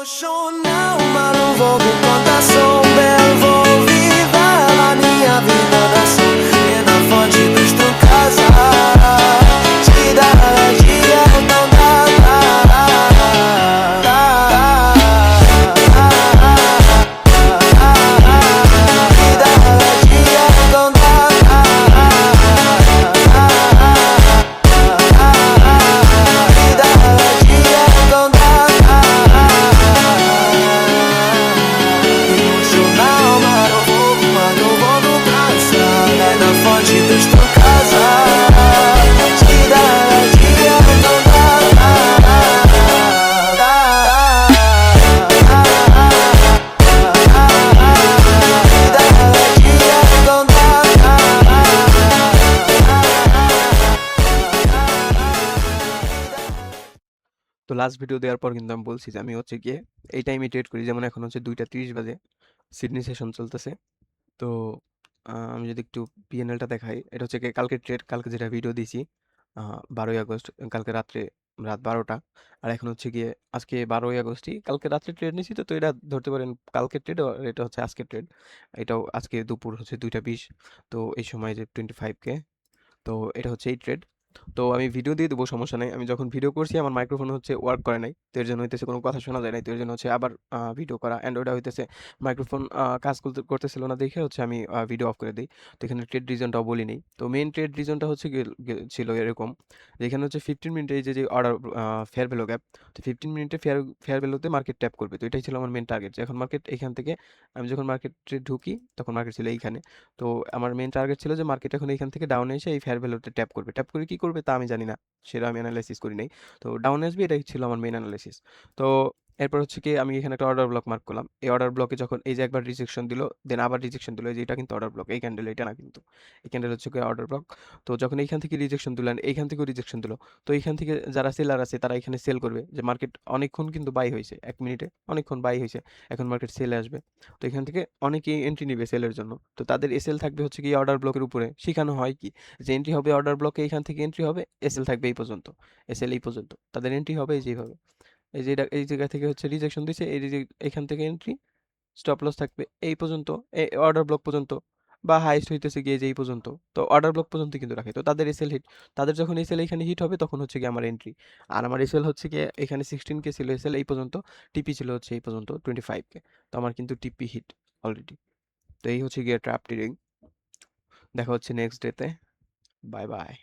Emocional, mas não vou me contar sombra. Vou viver a minha vida na sombra. Na fonte dos tu casa. Te dá dia, não তো last video দেওয়ার পর কিন্তু আমি বলছি যে আমি হচ্ছে গিয়ে এই টাইমে ট্রেড করি, যেমন এখন হচ্ছে 2টা 30 বাজে, সিডনি সেশন চলতেছে। তো আমি যদি একটু পিএনএলটা দেখাই, এটা হচ্ছে গিয়ে কালকে ট্রেড, কালকে যেটা ভিডিও দিয়েছি 12ই আগস্ট, কালকে রাত্রে রাত 12টা। আর এখন হচ্ছে গিয়ে আজকে 12ই আগস্টই, কালকে রাত্রে ট্রেড নিয়েছি, তো এটা ধরতে পারেন কালকে ট্রেড, এটা হচ্ছে আজকে ট্রেড। এটাও আজকে দুপুর হচ্ছে 2টা 20, তো এই সময় যে 25K, তো এটা হচ্ছে এই ট্রেড। তো আমি ভিডিও দিয়ে দেবো, সমস্যা নাই। আমি যখন ভিডিও করছি আমার মাইক্রোফোন হচ্ছে ওয়ার্ক করে নাই, তো এর জন্য হইতেছে কোনো কথা শোনা যায় নাই, তো এর জন্য হচ্ছে আবার ভিডিও করা। অ্যান্ড ওটা হইতেছে মাইক্রোফোন কাজ করতেছিল না দেখে হচ্ছে আমি ভিডিও অফ করে দিই। তো এখানে ট্রেড রিজনটাও বলি নেই। তো মেইন ট্রেড রিজনটা হচ্ছে ছিল এরকম, যে এখানে হচ্ছে 15 মিনিটে এই যে অর্ডার ফেয়ার ভ্যালু গ্যাপ, তো 15 মিনিটে ফেয়ার ফেয়ার ভ্যালুতে মার্কেট ট্যাপ করবে। তো এটাই ছিল আমার মেন টার্গেট, যে এখন মার্কেট এখান থেকে, আমি যখন মার্কেটে ঢুকি তখন মার্কেট ছিল এইখানে। তো আমার মেইন টার্গেট ছিল যে মার্কেট এখন এখান থেকে ডাউনে এসে এই ফেয়ার ভ্যালুতে ট্যাপ করবে। ট্যাপ করে কি করবে তা আমি জানি না, সেটা আমি অ্যানালাইসিস করি নাই। তো ডাউনে আসবে, এটাই ছিল আমার মেইন অ্যানালাইসিস। তো এরপর হচ্ছে কি আমি এখানে একটা অর্ডার ব্লক মার্ক করলাম। এই অর্ডার ব্লকে যখন এই যে একবার রিজেকশন দিল, দেন আবার রিজেকশন দিল, এই যে এটা কিন্তু অর্ডার ব্লক, এই ক্যান্ডেল, এটা না কিন্তু, এই ক্যান্ডেল হচ্ছে কি অর্ডার ব্লক। তো যখন এইখান থেকে রিজেকশন দিল and এইখান থেকেও রিজেকশন দিল, তো এইখান থেকে যারা সেলার আছে তারা এখানে সেল করবে, যে মার্কেট অনেকক্ষণ কিন্তু বাই হয়েছে, 1 মিনিটে অনেকক্ষণ বাই হয়েছে, এখন মার্কেট সেলে আসবে। তো এখান থেকে অনেকেই এন্ট্রি নিবে সেলের জন্য, তো তাদের এসএল থাকবে হচ্ছে কি অর্ডার ব্লকের উপরে। শিখানো হয় কি, যে এন্ট্রি হবে অর্ডার ব্লকে, এখান থেকে এন্ট্রি হবে, এসএল থাকবে এই পর্যন্ত, এসএল এই পর্যন্ত, তাদের এন্ট্রি হবে এই যেভাবে, এই যে এই জায়গা থেকে হচ্ছে রিজেকশন দিছে, এই যে এখান থেকে এন্ট্রি, স্টপ লস থাকবে এই পর্যন্ত, এই অর্ডার ব্লক পর্যন্ত, বা হাইস্ট হইতেছে গিয়ে যে এই পর্যন্ত। তো অর্ডার ব্লক পর্যন্ত কিন্তু রাখে, তো তাদের এসএল হিট, তাদের যখন এসএল এখানে হিট হবে তখন হচ্ছে গিয়ে আমার এন্ট্রি। আর আমার এসএল হচ্ছে গিয়ে এখানে 16K ছিল এসএল এই পর্যন্ত, টিপি ছিল হচ্ছে এই পর্যন্ত 25K, তো আমার কিন্তু টিপি হিট অলরেডি। তো এই হচ্ছে গিয়ে ট্র্যাপ ট্রেডিং। দেখা হচ্ছে নেক্সট ডেতে। Bye bye.